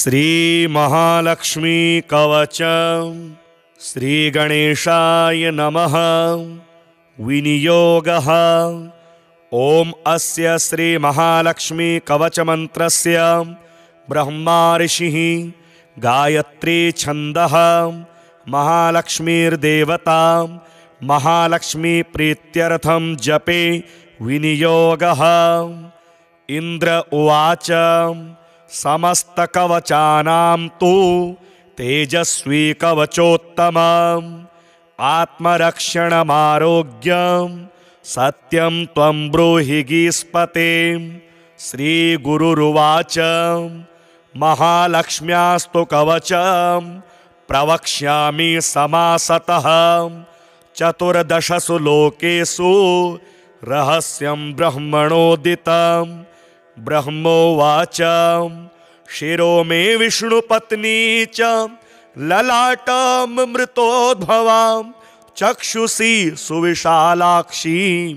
श्री महालक्ष्मी कवच श्री गणेशाय नमः। विनियोगः ओम अस्य श्री महालक्ष्मी कवच मंत्रस्य ब्रह्मा ऋषिः गायत्री छन्दः महालक्ष्मीर्देवता महालक्ष्मी प्रीत्यर्थं जपे विनियोगः। इंद्र उवाच समस्त कवचानां तु तेजस्वी कवचोत्तमम् आत्मरक्षणमारोग्यं सत्यं त्वं ब्रूहि गीस्पते। श्री गुरुरुवाच महालक्ष्म्यास्तु कवचं प्रवक्ष्यामि समासतः चतुर्दशसु लोकेषु रहस्यं ब्रह्मणोदितं। ब्रह्मोवाच शिरो मे विष्णुपत्नी च ललाटमृतोद्भवां चक्षुषी सुविशालाक्षीं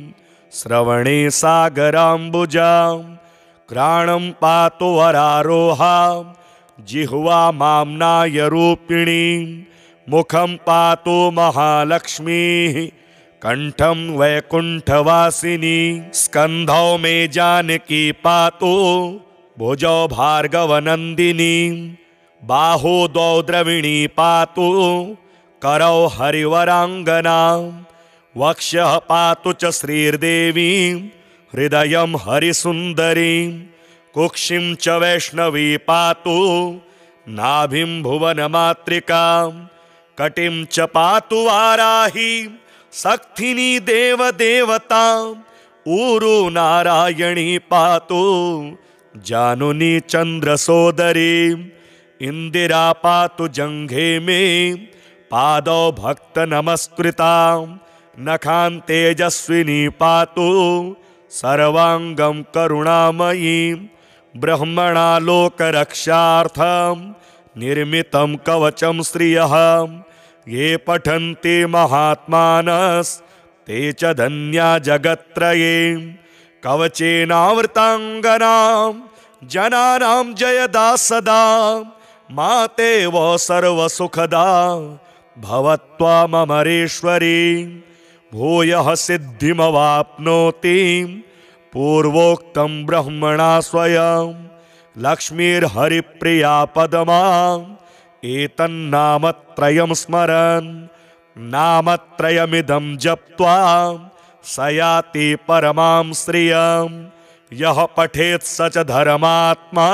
श्रवणे सागराम्बुजां घ्राणं पातु वरारोहां जिह्वा माम्नाय रूपिणीं मुखं पातु महालक्ष्मीः कंठं वैकुंठवासिनी स्कंधौ मे जानकी पातु भुजौ भार्गवनंदिनी बाहु द्वौ द्रविणी पातु करौ हरिवरांगना वक्षः पातु च श्रीर्देवी हृदयं हरिसुंदरी कुक्षिं च वैष्णवी पातु नाभिं भुवनमातृका कटिं च पातु वाराही सक्थिनी देवदेवता ऊरु नारायणी पातु जानुनी चंद्रसोदरी इंदिरा पातु जंघे में पादौ भक्त नमस्कृता नखां तेजस्विनी पातु सर्वांगं करुणामयी ब्रह्मणा लोकरक्षार्थं निर्मितं कवचं श्रियः ये पठन्ति महात्मानस्ते च धन्या जगत्त्रये कवचेनावृतांगनां जनानां जयदा सदा माते वो सर्वसुखदा भवत्वामरेश्वरी भूयः सिद्धिमवाप्नोति पूर्वोक्तं ब्रह्मणा स्वयं लक्ष्मीर्हरिप्रिया पदमा एतन्नामत्रयं स्मरन् नामत्रयमिदं जप्त्वा स याति परमां श्रियं यः पठेत् स च धर्मात्मा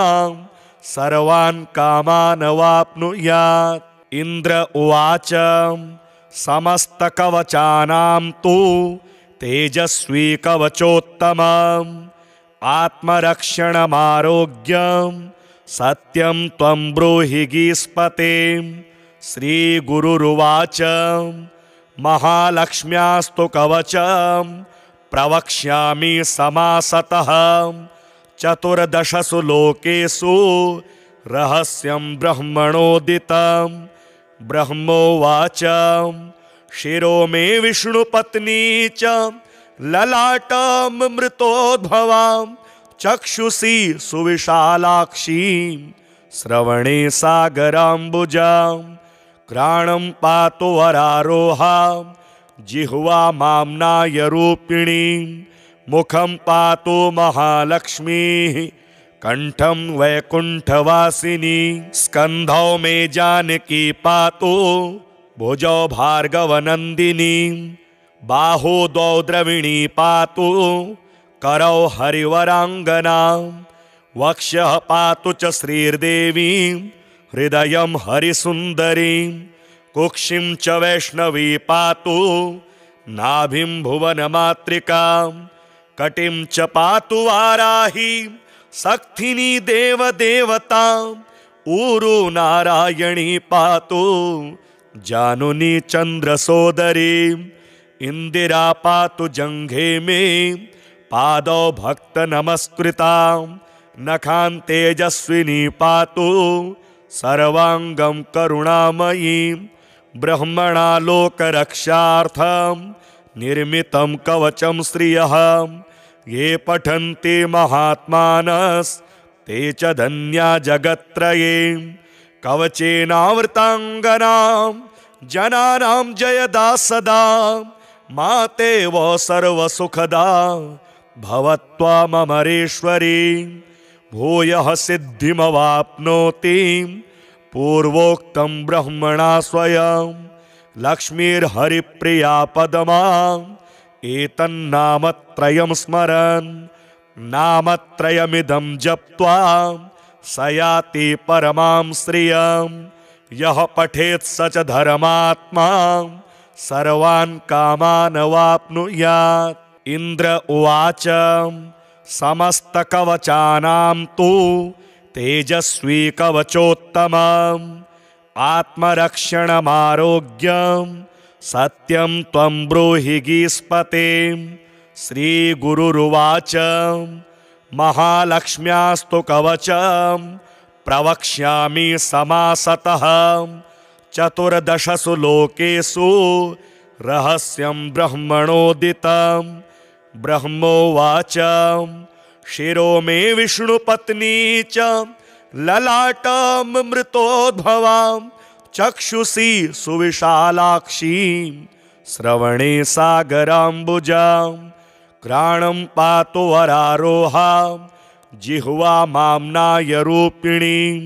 सर्वान् कामान् वाप्नुयात्। इंद्र उवाच समस्त कवचानां तु तेजस्वी कवचोत्तमम् आत्मरक्षणमारोग्यं सत्यं त्वं ब्रूहि गीस्पते। श्री गुरुरुवाच महालक्ष्म्यास्तु कवचं प्रवक्ष्यामि समासतः चतुर्दशसु लोकेषु रहस्यं ब्रह्मणोदितं। ब्रह्मोवाच शिरो मे विष्णुपत्नी च ललाटमृतोद्भवां चक्षुषी सुविशालाक्षीं श्रवणे सागराम्बुजां घ्राणं पातु वरारोहां जिह्वा माम्नाय रूपिणीं मुखं पातु महालक्ष्मीः कंठं वैकुंठवासिनी स्कंधौ मे जानकी पातु भुजौ भार्गवनंदिनी बाहु द्वौ द्रविणी पातु करौ हरिवरांगना वक्षः पातु च श्रीर्देवी हृदयं हरिसुंदरी कुक्षिं च वैष्णवी पातु नाभिं भुवनमातृका कटिं च पातु वाराही सक्थिनी देवदेवता ऊरु नारायणी पातु जानुनी चंद्रसोदरी इंदिरा पातु जंघे में पादौ भक्त नमस्कृता नखां तेजस्विनी पातु सर्वांगं करुणामयी ब्रह्मणा लोकरक्षार्थं निर्मितं कवचं श्रियः ये पठन्ति महात्मानस्ते ते च धन्या जगत्त्रये कवचेनावृताङ्गनां जनानां जयदा सदा मातेव सर्वसुखदा भवत्वामरेश्वरी भूयः सिद्धिमवाप्नोति पूर्वोक्तं ब्रह्मणा स्वयं लक्ष्मीर्हरिप्रिया पदमा एतन्नामत्रयं स्मरन् नामत्रयमिदं जप्त्वा स याति परमां श्रियं यः पठेत् स च धर्मात्मा सर्वान् कामान् वाप्नुयात्। इंद्र उवाच समस्तकवचानां तु तेजस्वी कवचोत्तमम् आत्मरक्षणमारोग्यं सत्यं त्वं ब्रूहि गीस्पते। श्रीगुरुरुवाच महालक्ष्म्यास्तु कवचं प्रवक्ष्यामि समासतः चतुर्दशसु लोकेषु रहस्यं ब्रह्मणोदितं। ब्रह्मोवाच शिरो मे विष्णुपत्नी च ललाटमृतोद्भवां चक्षुषी सुविशालाक्षीं श्रवणे सागराम्बुजां घ्राणं पातु वरारोहां जिह्वा माम्नाय रूपिणीं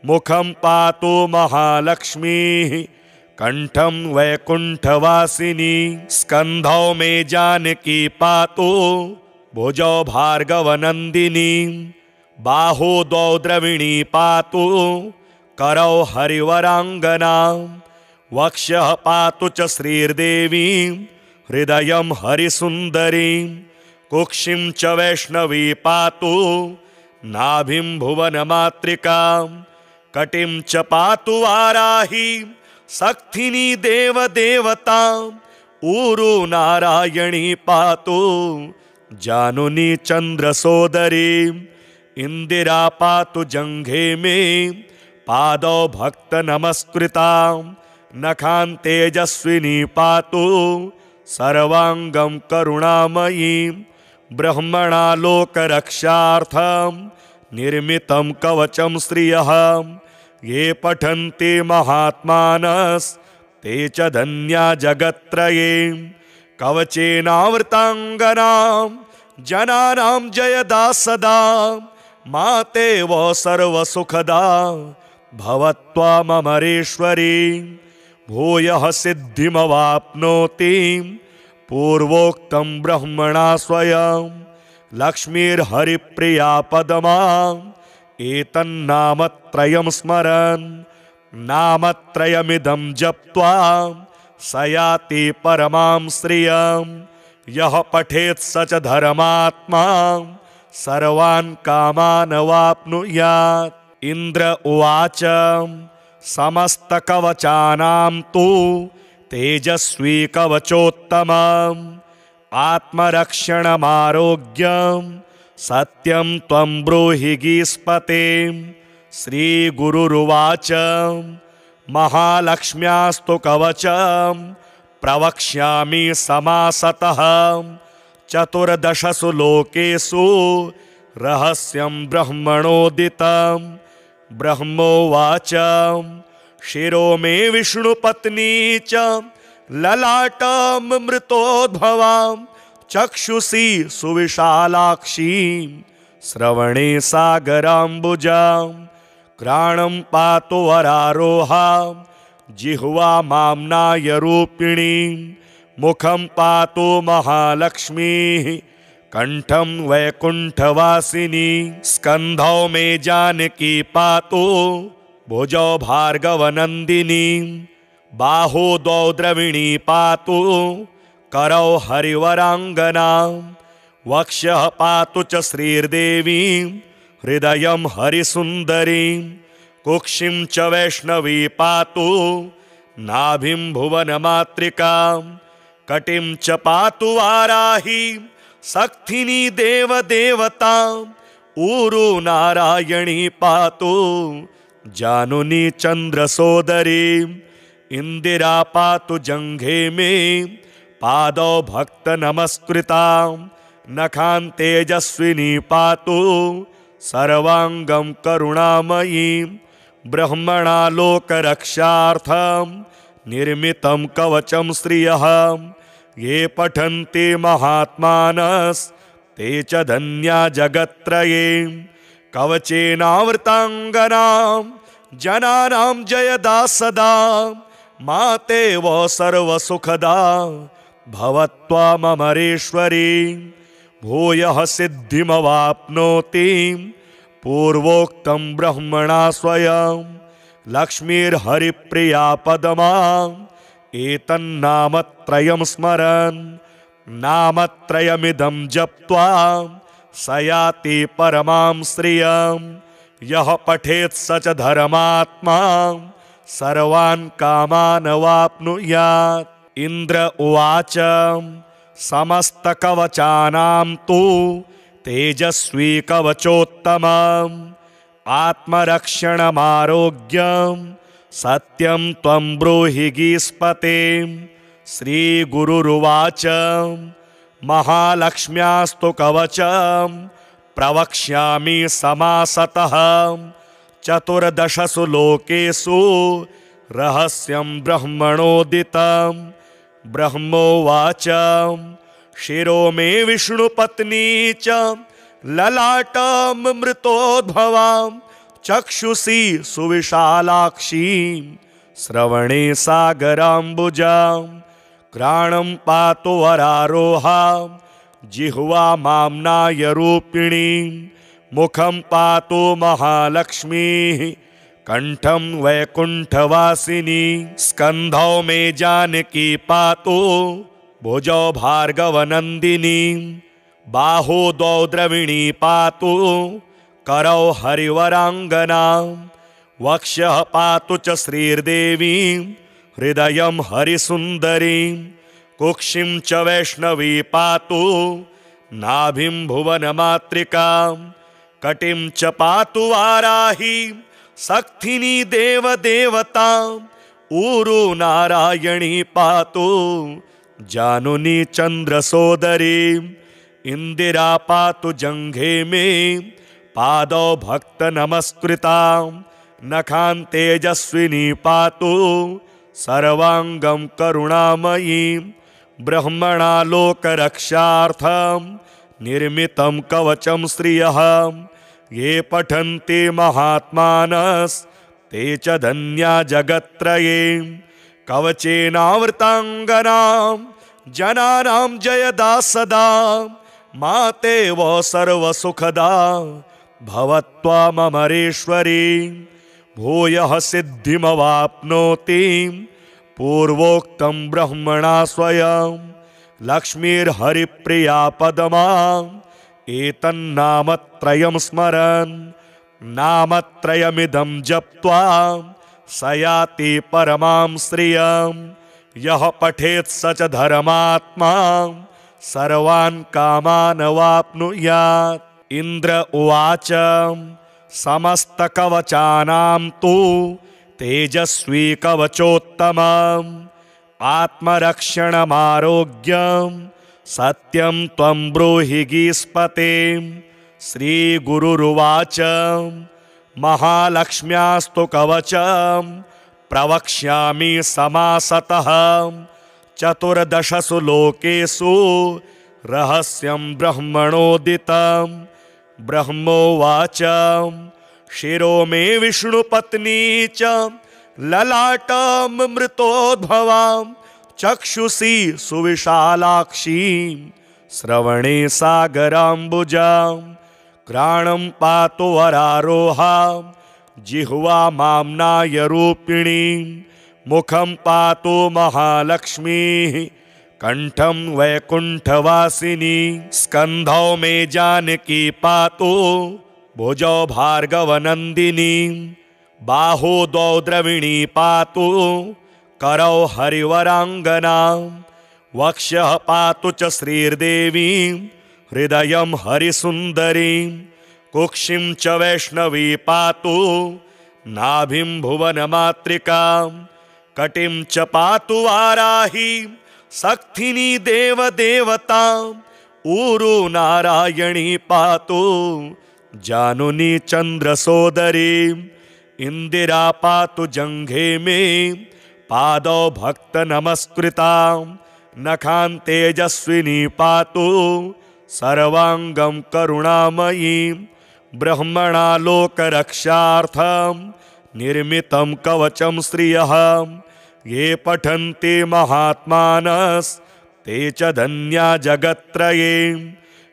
मुखं पातु महालक्ष्मीः कंठं वैकुंठवासिनी स्कंधौ मे जानकी पातु भुजौ भार्गवनंदिनी बाहु द्वौ द्रविणी पातु करौ हरिवरांगना वक्षः पातु च श्रीर्देवी हृदयं हरिसुंदरी कुक्षिं च वैष्णवी पातु नाभिं भुवनमातृका कटिं च पातु वाराही सक्थिनी देवदेवता ऊरु नारायणी पातु जानुनी चंद्रसोदरी इंदिरा पातु जंघे में पादौ भक्त नमस्कृता नखां तेजस्विनी पातु सर्वांगं करुणामयी ब्रह्मणा लोकरक्षार्थं निर्मितं कवचं श्रियः ये पठन्ति महात्मानस्ते च धन्या जगत्त्रये कवचेनावृताङ्गनां जनानां जयदा सदा मातेव सर्वसुखदा भवत्वामरेश्वरी भूयः सिद्धिमवाप्नोति पूर्वोक्तं ब्रह्मणा स्वयं लक्ष्मीर्हरिप्रिया पदमा एतन्नामत्रयं स्मरन् नामत्रयमिदं जप्त्वा स याति परमां श्रियं यः पठेत् स च धर्मात्मा सर्वान् कामान् वाप्नुयात्। इंद्र उवाच समस्तकवचानां तु तेजस्वी कवचोत्तमम् आत्मरक्षणमारोग्यं सत्यं त्वं ब्रूहि गीस्पते। श्रीगुरुरुवाच महालक्ष्म्यास्तु कवचं प्रवक्ष्यामि समासतः चतुर्दशसु लोकेषु रहस्यं ब्रह्मणोदितं। ब्रह्मोवाच शिरो मे विष्णुपत्नी च ललाटमृतोद्भवां चक्षुषी सुविशालाक्षीं श्रवणे सागराम्बुजां घ्राणं पातु वरारोहां जिह्वा माम्नाय रूपिणीं मुखं पातु महालक्ष्मीः कंठं वैकुंठवासिनी स्कंधौ मे जानकी पातु भुजौ भार्गवनंदिनी बाहु द्वौ द्रविणी पातु करौ हरिवरांगना वक्षः पातु च श्रीर्देवी हृदयं हरिसुंदरी कुक्षिं च वैष्णवी पातु नाभिं भुवनमातृका कटिं च पातु वाराही सक्थिनी देवदेवता ऊरु नारायणी पातु जानुनी चंद्रसोदरी इंदिरा पातु जंघे में पादौ भक्त नमस्कृता नखां तेजस्विनी पातु सर्वांगं करुणामयीं ब्रह्मणा लोकरक्षार्थं निर्मितं कवचं श्रियः ये पठन्ति महात्मानस्ते च धन्या जगत्त्रये कवचेनावृताङ्गनां जनानां जयदा सदा मातेव सर्वसुखदा भवत्वामरेश्वरी भूयः सिद्धिमवाप्नोति पूर्वोक्तं ब्रह्मणा स्वयं लक्ष्मीर्हरिप्रिया पदमा एतन्नामत्रयं स्मरन् नामत्रयमिदं जप्त्वा स याति परमां श्रियं यः पठेत् स च धर्मात्मा सर्वान् कामान् वाप्नुयात्। इंद्र उवाच समस्तकवचानां तु तेजस्वी कवचोत्तमम् आत्मरक्षणमारोग्यं सत्यं त्वं ब्रूहि गीस्पते। श्रीगुरुरुवाच महालक्ष्म्यास्तु कवचं प्रवक्ष्यामि समासतः चतुर्दशसु लोकेषु रहस्यं ब्रह्मणोदितं। ब्रह्मोवाच शिरो मे विष्णुपत्नी च ललाटमृतोद्भवां चक्षुषी सुविशालाक्षीं श्रवणे सागराम्बुजां घ्राणं पातु वरारोहां जिह्वा माम्नाय रूपिणीं मुखं पातु महालक्ष्मीः कंठं वैकुंठवासिनी स्कंधौ मे जानकी पातु भुजौ भार्गवनंदिनी बाहु द्वौ द्रविणी पातु करौ हरिवरांगना वक्षः पातु च श्रीर्देवी हृदयं हरिसुंदरी कुक्षिं च वैष्णवी पातु नाभिं भुवनमातृका कटिं च पातु वाराही सक्थिनी देवदेवता ऊरु नारायणी पातु जानुनी चंद्रसोदरी इंदिरा पातु जंघे में पादौ भक्त नमस्कृता नखां तेजस्विनी पातु सर्वांगं करुणामयी ब्रह्मणा लोकरक्षार्थं निर्मितं कवचं श्रियः ये पठन्ति महात्मानस्ते च धन्या जगत्त्रये कवचेनावृताङ्गनां जनानां जयदा सदा मातेव सर्वसुखदा भवत्वामरेश्वरी भूयः सिद्धिमवाप्नोति पूर्वोक्तं ब्रह्मणा स्वयं लक्ष्मीर्हरिप्रिया पदमा एतन्नामत्रयं स्मरन् नामत्रयमिदं जप्त्वा स याति परमां श्रियं यः पठेत् स च धर्मात्मा सर्वान् कामान् वाप्नुयात्। इंद्र उवाच समस्तकवचानां तु तेजस्वी कवचोत्तमम् आत्मरक्षणमारोग्यं सत्यं त्वं ब्रूहि गीस्पते। श्रीगुरुरुवाच महालक्ष्म्यास्तु कवचं प्रवक्ष्यामि समासतः चतुर्दशसु लोकेषु रहस्यं ब्रह्मणोदितं। ब्रह्मोवाच शिरो मे विष्णुपत्नी च ललाटमृतोद्भवां चक्षुषी सुविशालाक्षीं श्रवणे सागराम्बुजां घ्राणं पातु वरारोहां जिह्वा माम्नाय रूपिणीं मुखं पातु महालक्ष्मीः कंठं वैकुंठवासिनी स्कंधौ मे जानकी पातु भुजौ भार्गवनंदिनी बाहु द्वौ द्रविणी पातु करौ हरिवरांगना वक्षः पातु च श्रीर्देवी हृदयं हरिसुंदरी कुक्षिं च वैष्णवी पातु नाभिं भुवनमातृका कटिं च पातु वाराही सक्थिनी देवदेवता ऊरु नारायणी पातु जानुनी चंद्रसोदरी इंदिरा पातु जंघे में पादौ भक्त नमस्कृता नखान तेजस्विनी पातु सर्वांगम करुणामयी ब्रह्मणा लोक रक्षार्थम निर्मितं कवचं श्रियः ये पठन्ति महात्मानस् ते च धन्या जगत्त्रये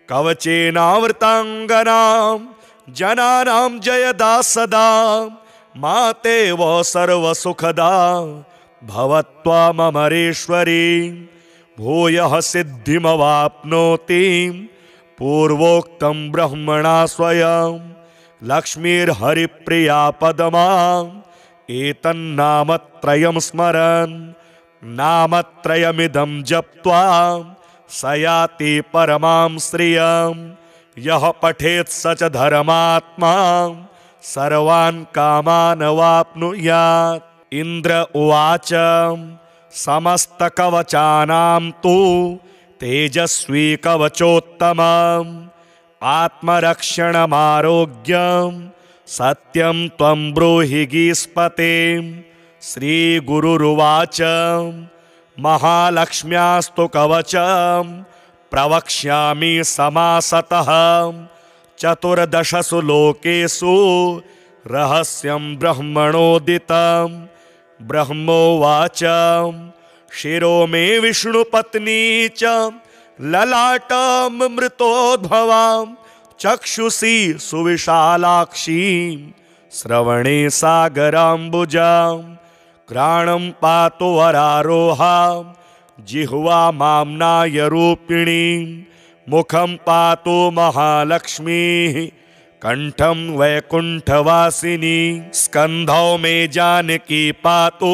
कवचेनावृतांगनां जनानां जयदा सदा माते वो सर्वसुखदा भवत्वामरेश्वरी भूयः सिद्धिमवाप्नोति पूर्वोक्तं ब्रह्मणा स्वयं लक्ष्मीर्हरिप्रिया पदमा एतन्नामत्रयं स्मरन् नामत्रयमिदं जप्त्वा स याति परमां श्रियं यः पठेत् स च धर्मात्मा सर्वान् कामान् वाप्नुयात्। इंद्र उवाच समस्तकवचानां तु तेजस्वी कवचोत्तमम् आत्मरक्षणमारोग्यं सत्यं त्वं ब्रूहि गीस्पते। श्रीगुरुरुवाच महालक्ष्म्यास्तु कवचं प्रवक्ष्यामि समासतः चतुर्दशसु लोकेषु रहस्यं ब्रह्मणोदितं। ब्रह्मोवाच शिरो मे विष्णुपत्नी च ललाटमृतोद्भवां चक्षुषी सुविशालाक्षीं श्रवणे सागराम्बुजां घ्राणं पातु वरारोहां जिह्वा माम्नाय रूपिणीं मुखं पातु महालक्ष्मीः कंठं वैकुंठवासिनी स्कंधौ मे जानकी पातु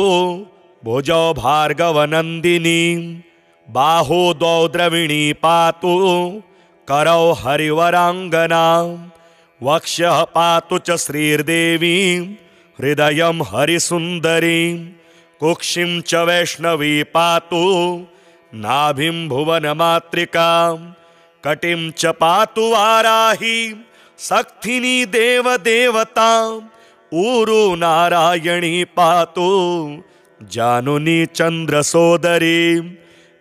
भुजौ भार्गवनंदिनी बाहु द्वौ द्रविणी पातु करौ हरिवरांगना वक्षः पातु च श्रीर्देवी हृदयं हरिसुंदरी कुक्षिं च वैष्णवी पातु नाभिं भुवनमातृका कटिं च पातु वाराही सक्थिनी देवदेवता ऊरु नारायणी पातु जानुनी चंद्रसोदरी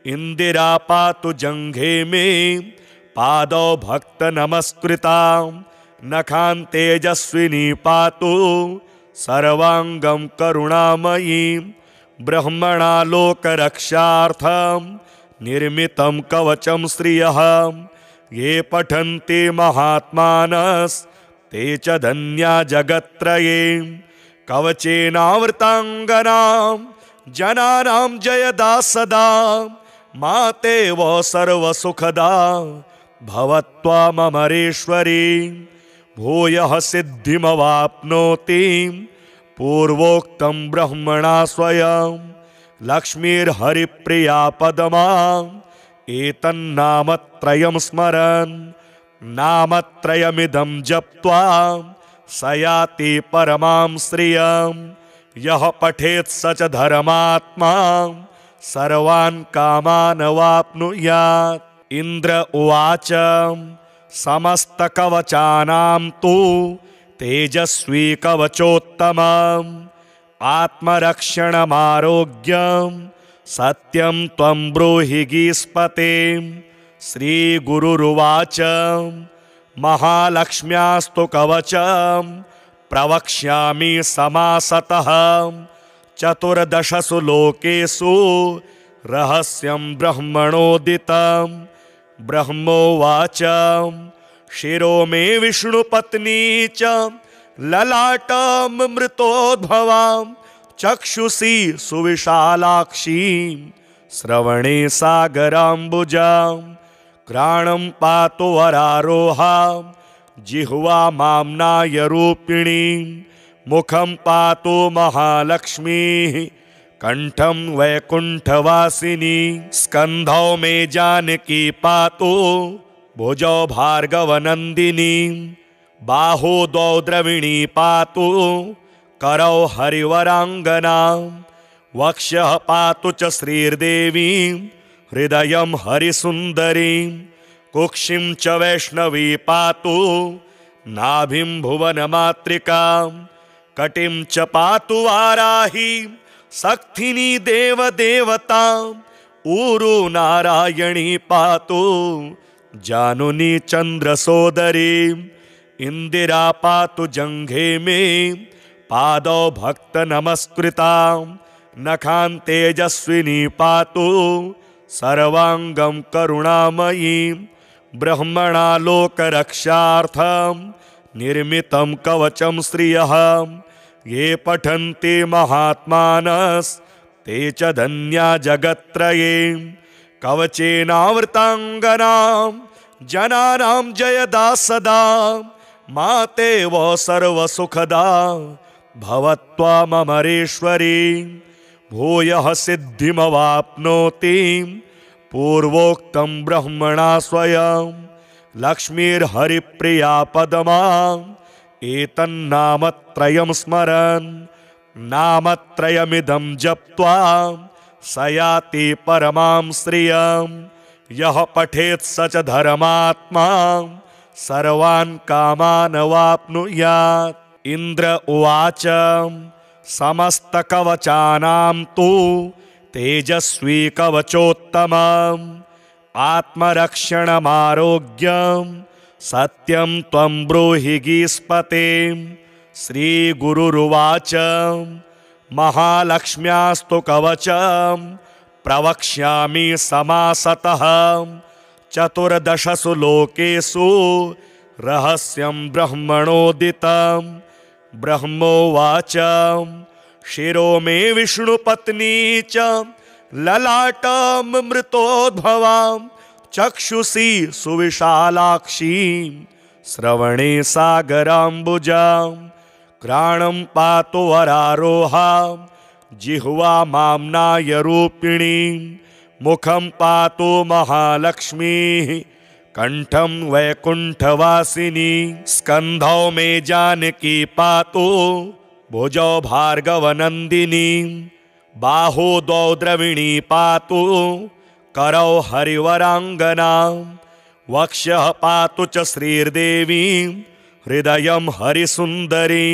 इंदिरा पातु जंघे में पादौ भक्त नमस्कृता नखान तेजस्विनी पातु सर्वांगम करुणामयी ब्रह्मणा लोक रक्षार्थम निर्मितं कवचं श्रियः ये पठन्ति महात्मानस् ते च धन्या जगत्त्रये कवचेनावृतांगनां जनानां जयदा सदा माते वो सर्वसुखदा भवत्वामरेश्वरी भूयः सिद्धिमवाप्नोति पूर्वोक्तं ब्रह्मणा स्वयं लक्ष्मीर्हरिप्रिया पदमा एतन्नामत्रयं स्मरन् नामत्रयमिदं जप्त्वा स याति परमां श्रियं यः पठेत् स च धर्मात्मा सर्वान् कामान् वाप्नुयात्। इंद्र उवाच समस्तकवचानां तु तेजस्वी कवचोत्तमम् आत्मरक्षणमारोग्यं सत्यं त्वं ब्रूहि गीस्पते। श्रीगुरुरुवाच महालक्ष्म्यास्तु कवचं प्रवक्ष्यामि समासतः चतुर्दशसु लोकेषु रहस्यं ब्रह्मणोदितं। ब्रह्मोवाच शिरो मे विष्णुपत्नी च ललाटमृतोद्भवां चक्षुषी सुविशालाक्षीं श्रवणे सागराम्बुजां घ्राणं पातु वरारोहां जिह्वा माम्नाय रूपिणीं मुखं पातु महालक्ष्मीः कंठं वैकुंठवासिनी स्कंधौ मे जानकी पातु भुजौ भार्गवनंदिनी बाहु द्वौ द्रविणी पातु करौ हरिवरांगना वक्षः पातु च श्रीर्देवी हृदयं हरिसुंदरी कुक्षिं च वैष्णवी पातु नाभिं भुवनमातृकां कटिं च पातु वाराही सक्थिनी देवदेवताम् ऊरु नारायणी पातु जानुनी चंद्रसोदरी इंदिरा पातु जंघे में पादौ भक्त नमस्कृतां नखां तेजस्विनी पातु सर्वांगं करुणामयी ब्रह्मणा लोकरक्षार्थं निर्मितं कवचं श्रियः ये पठन्ति महात्मानस्ते च धन्या जगत्त्रये कवचेनावृतांगनां जनानां जयदा सदा माते वो सर्वसुखदा भवत्वामरेश्वरी भूयः सिद्धिमवाप्नोति पूर्वोक्तं ब्रह्मणा स्वयं लक्ष्मीर्हरिप्रिया पदमा एतन्नामत्रयं स्मरन् नामत्रयमिदं जप्त्वा स याति परमां श्रियं यः पठेत् स च धर्मात्मा सर्वान् कामान् वाप्नुयात्। इंद्र उवाच समस्तकवचानां तु तेजस्वी कवचोत्तमम् आत्मरक्षणमारोग्यं सत्यं त्वं ब्रूहि गीस्पते। श्रीगुरुरुवाच महालक्ष्म्यास्तु कवचं प्रवक्ष्यामि समासतः चतुर्दशसु लोकेषु रहस्यं ब्रह्मणोदितं। ब्रह्मोवाच शिरो मे विष्णुपत्नी च ललाटमृतोद्भवां चक्षुषी सुविशालाक्षीं श्रवणे सागराम्बुजां घ्राणं पातु वरारोहां जिह्वा माम्नायरूपिणीं मुखं पातु महालक्ष्मीः कंठं वैकुंठवासिनी स्कंधौ मे जानकी पातु भुजौ भार्गवनंदिनी बाहु द्वौ द्रविणी पातु करौ हरिवरांगना वक्षः पातु च श्रीर्देवी हृदयं हरिसुंदरी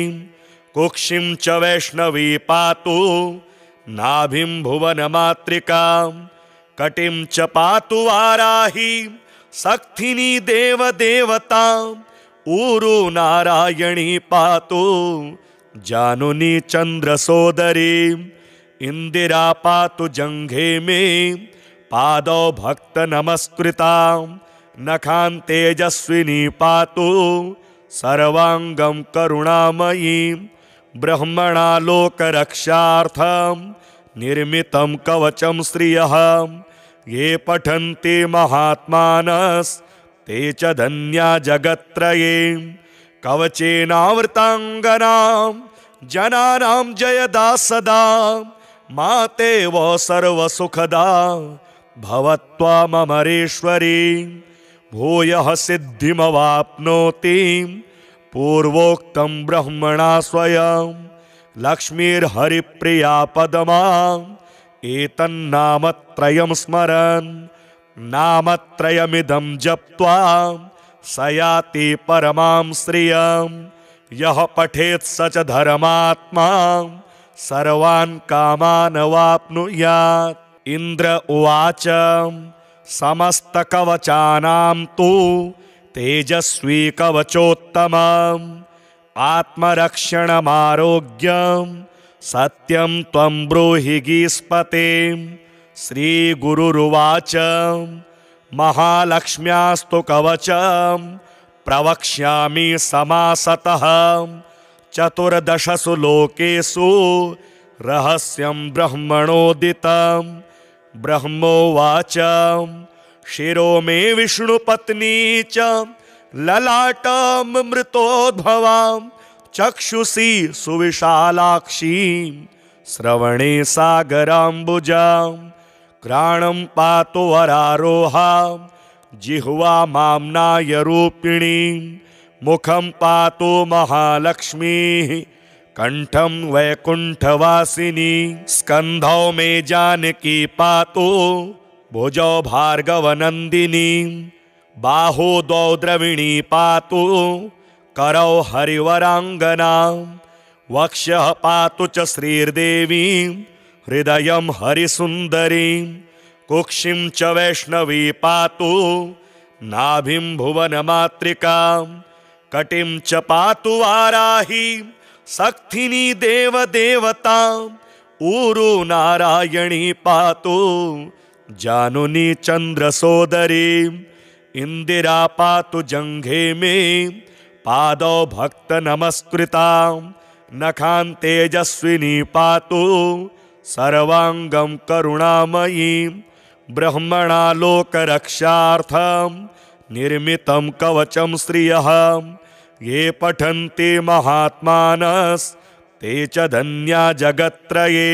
कुक्षिं च वैष्णवी पातु नाभिं भुवनमातृकां कटिं च पातु वाराही सक्थिनी देवदेवताम् ऊरु नारायणी पातु जानुनी चंद्रसोदरी इंदिरा पातु जंघे में पादौ भक्त नमस्कृतां नखां तेजस्विनी पातु सर्वांगं करुणामयी ब्रह्मणा लोकरक्षार्थं निर्मितं कवचं श्रियः ये पठन्ति महात्मानस्ते च धन्या जगत्त्रये कवचेनावृतांगनां जनानां जयदा सदा माते वो सर्वसुखदा भवत्वामरेश्वरी भूयः सिद्धिमवाप्नोति पूर्वोक्तं ब्रह्मणा स्वयं लक्ष्मीर्हरिप्रिया पदमा एतन्नामत्रयं स्मरन् नामत्रयमिदं जप्त्वा स याति परमां श्रियं यः पठेत् स च धर्मात्मा सर्वान् कामान् वाप्नुयात्। इंद्र उवाच समस्तकवचानां तु तेजस्वी कवचोत्तमम् आत्मरक्षणमारोग्यं सत्यं त्वं ब्रूहि गीस्पते। श्रीगुरुरुवाच महालक्ष्म्यास्तु कवचं प्रवक्ष्यामि समासतः चतुर्दशसु लोकेषु रहस्यं ब्रह्मणोदितं। ब्रह्मोवाच शिरो मे विष्णुपत्नी च ललाटमृतोद्भवां चक्षुषी सुविशालाक्षीं श्रवणे सागराम्बुजां घ्राणं पातु वरारोहां जिह्वा माम्नायरूपिणीं मुखं पातु महालक्ष्मीः कंठं वैकुंठवासिनी स्कंधौ मे जानकी पातु भुजौ भार्गवनंदिनी बाहु द्वौ द्रविणी पातु करौ हरिवराङ्गनां वक्षः पातु च श्रीर्देवीं हृदयं हरिसुन्दरीं कुक्षिं च वैष्णवी पातु नाभिं भुवनमातृकां कटिं च पातु वाराही सक्थिनी देवदेवतां ऊरु नारायणी पातु जानुनी चन्द्रसोदरी इंदिरा पातु जंघे मे पादौ भक्त नमस्कृतां नखां तेजस्विनी पातु सर्वांगं करुणामयी ब्रह्मणा लोकरक्षार्थं निर्मितं कवचं श्रियः ये पठन्ति महात्मानस्ते च धन्या जगत्त्रये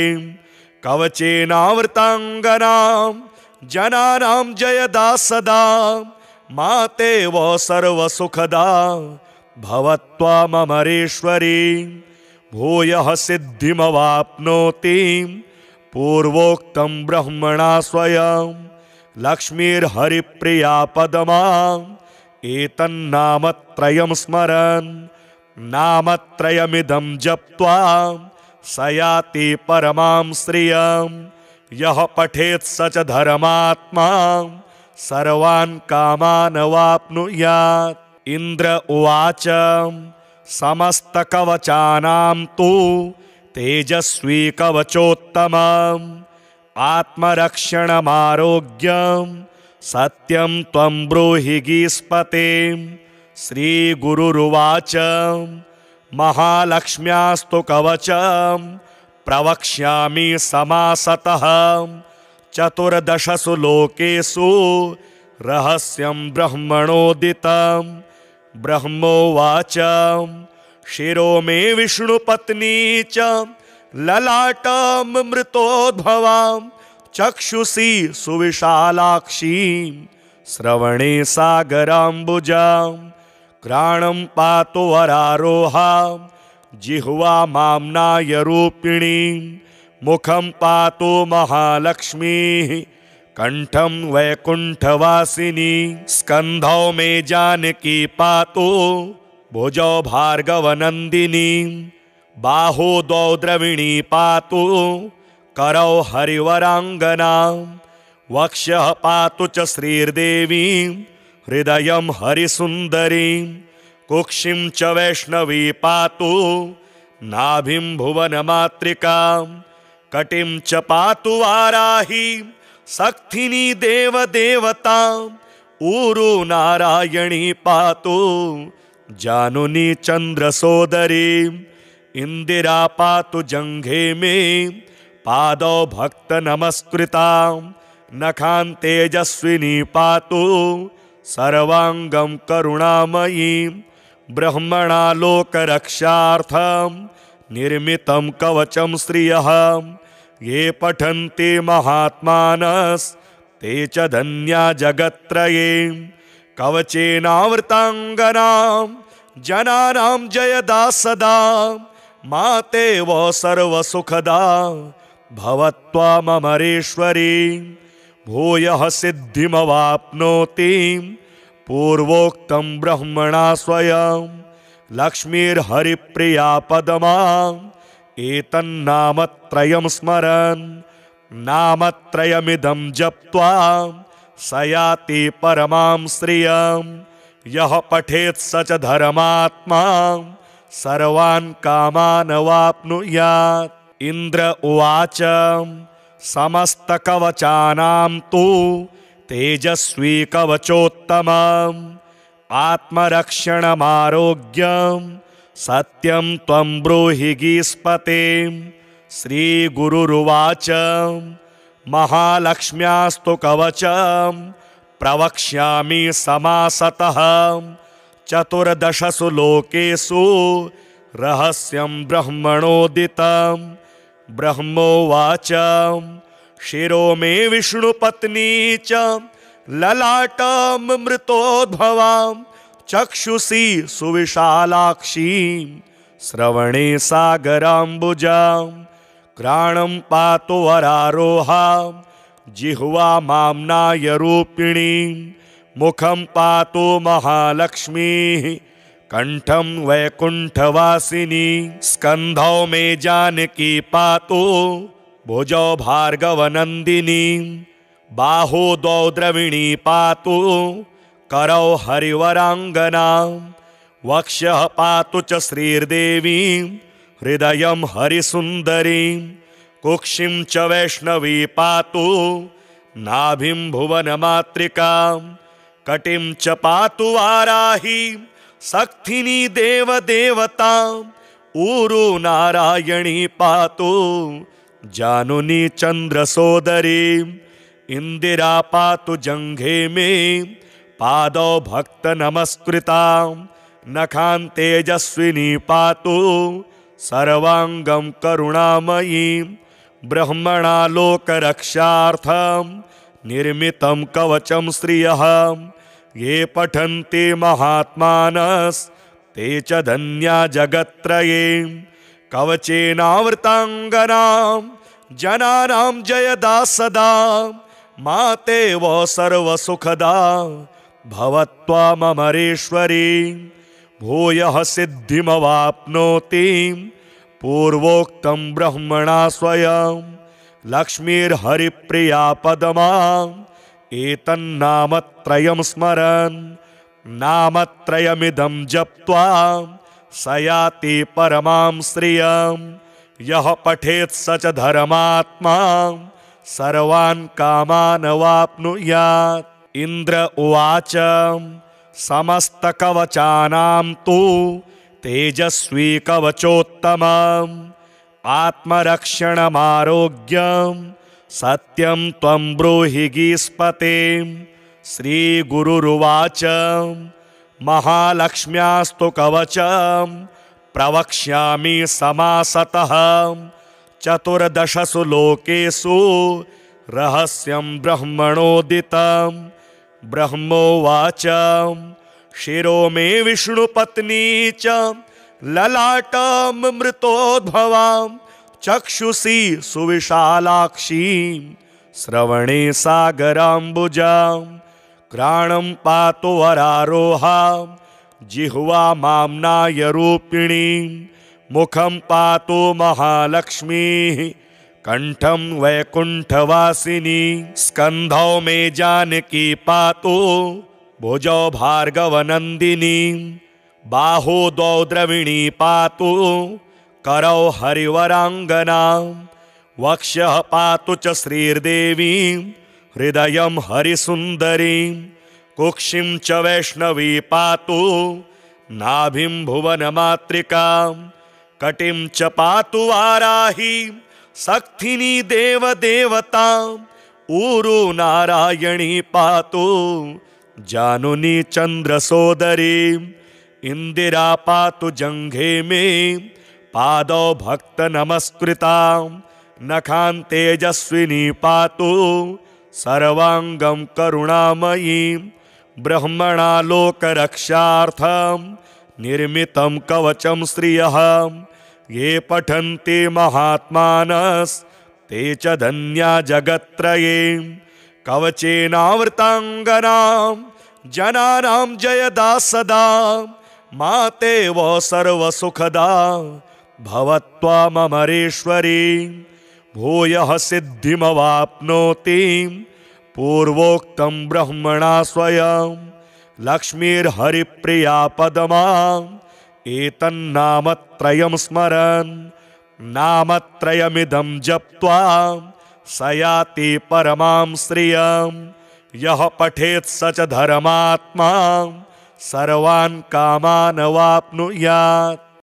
कवचेनावृताङ्गनां जनानां जयदा सदा माते वो सर्वसुखदा भवत्वामरेश्वरी भूयः सिद्धिमवाप्नोति पूर्वोक्तं ब्रह्मणा स्वयं लक्ष्मीर्हरिप्रिया पदमा एतन्नामत्रयं स्मरन् नामत्रयमिदं जप्त्वा स याति परमां श्रियं यः पठेत् स च धर्मात्मा सर्वान् कामान् वाप्नुयात्। इंद्र उवाच समस्तकवचानां तु तेजस्वी कवचोत्तमम् आत्मरक्षणमारोग्यं सत्यं त्वं ब्रूहि गीस्पते। श्रीगुरुरुवाच महालक्ष्म्यास्तु कवचं प्रवक्ष्यामि समासतः चतुर्दशसु लोकेषु रहस्यं ब्रह्मणोदितं। ब्रह्मोवाच शिरो मे विष्णुपत्नी च ललाटमृतोद्भवां चक्षुषी सुविशालाक्षीं श्रवणे सागराम्बुजां घ्राणं पातु वरारोहां जिह्वा माम्नाय रूपिणीं मुखं पातु महालक्ष्मीः कंठं वैकुंठवासिनी स्कंधौ मे जानकी पातु भुजौ भार्गवनंदिनी बाहु द्वौ द्रविणी पातु करौ हरिवराङ्गनां वक्षः पातु च श्रीर्देवीं हृदयं हरिसुन्दरीं कुक्षिं च वैष्णवी पातु नाभिं भुवनमातृकां कटिं च पातु वाराही सक्थिनी देवदेवतां ऊरु नारायणी पातु जानुनी चन्द्रसोदरी इंदिरा पातु जंघे मे पादौ भक्त नमस्कृतां नखां तेजस्विनी पातु सर्वांगं करुणामयी ब्रह्मणा लोकरक्षार्थं निर्मितं कवचं श्रियः ये पठन्ति महात्मानस्ते च धन्या जगत्त्रये कवचेनावृताङ्गनां जनानां जयदा सदा माते वो सर्वसुखदा भवत्वामरेश्वरी भूयः सिद्धिमवाप्नोति पूर्वोक्तं ब्रह्मणा स्वयं लक्ष्मीर्हरिप्रिया पदमा एतन्नामत्रयं स्मरन् नामत्रयमिदं जप्त्वा स याति परमां श्रियं यः पठेत् स च धर्मात्मा सर्वान् कामान् वाप्नुयात्। इंद्र उवाच समस्तकवचानां तु तेजस्वी कवचोत्तमम् आत्मरक्षणमारोग्यं सत्यं त्वं ब्रूहि गीस्पते। श्रीगुरुरुवाच महालक्ष्म्यास्तु कवचं प्रवक्ष्यामि समासतः चतुर्दशसु लोकेषु रहस्यं ब्रह्मणोदितं। ब्रह्मोवाच शिरो मे विष्णुपत्नी च ललाटमृतोद्भवां चक्षुषी सुविशालाक्षीं श्रवणे सागराम्बुजां घ्राणं पातु वरारोहां जिह्वा माम्नाय रूपिणीं मुखं पातु महालक्ष्मीः कंठम वैकुंठवासिनी स्कंधौ में जानकी पातो भुजौ भार्गवनंदिनी बाहो द्वौ द्रविणी पातु करौ हरिवरांगना वक्षः पातु च श्रीर्देवी हृदयं हरिसुंदरी कुक्षिं च वैष्णवी पातु नाभिं भुवनमातृका कटिं च पातु वाराही सक्थिनी देवदेवता ऊरु नारायणी पातु जानुनी चंद्रसोदरी इंदिरा पातु जंघे में पादौ भक्त नमस्कृता नखान तेजस्विनी पातु सर्वांगम करुणामयी ब्रह्मणा लोक रक्षार्थम निर्मितं कवचं श्रियः ये पठन्ति महात्मानस् ते च धन्या जगत्त्रये कवचेनावृतांगनां जनानां जयदा सदा माते वो सर्वसुखदा भवत्वामरेश्वरी भूयः सिद्धिमवाप्नोति पूर्वोक्तं ब्रह्मणा स्वयं लक्ष्मीर्हरिप्रिया पदमा एतन्नामत्रयं स्मरन् नामत्रयमिदं जप्त्वा स याति परमां श्रियं यः पठेत् स च धर्मात्मा सर्वान् कामान् वाप्नुयात्। इंद्र उवाच समस्तकवचानां तु तेजस्वी कवचोत्तमम् आत्मरक्षणमारोग्यं सत्यं त्वं ब्रूहि गीस्पते। श्रीगुरुरुवाच महालक्ष्म्यास्तु कवचं प्रवक्ष्यामि समासतः चतुर्दशसु लोकेषु रहस्यं ब्रह्मणोदितं। ब्रह्मोवाच शिरो मे विष्णुपत्नी च ललाटमृतोद्भवां चक्षुषी सुविशालाक्षीं श्रवणे सागराम्बुजां घ्राणं पातु वरारोहां जिह्वा माम्नाय रूपिणीं मुखं पातु महालक्ष्मीः कंठं वैकुंठवासिनी स्कंधौ में जानकी पातु भुजौ भार्गवनंदिनी बाहो द्वौ द्रविणी पातु करौ हरिवरांगना वक्षः पातु च श्रीर्देवी हृदयं हरिसुंदरी कुक्षिं च वैष्णवी पातु नाभिं भुवनमातृका कटिं च पातु वाराही सक्थिनी देवदेवता ऊरु नारायणी पातु जानुनी चंद्रसोदरी इंदिरा पातु जंघे में पादौ भक्त नमस्कृता नखान तेजस्विनी पातु सर्वांगम करुणामयी ब्रह्मणा लोक रक्षार्थम निर्मितं कवचं श्रियः ये पठन्ति महात्मानस् ते च धन्या जगत्त्रये कवचेनावृतांगनां जनानां जयदा सदा माते वो सर्वसुखदा भवत्वामरेश्वरी भूयः सिद्धिमवाप्नोति पूर्वोक्तं ब्रह्मणा स्वयं लक्ष्मीर्हरिप्रिया पदमा एतन्नामत्रयं स्मरन् नामत्रयमिदं जप्त्वा स याति परमां श्रियं यः पठेत् स च धर्मात्मा सर्वान् कामान् वाप्नुयात्।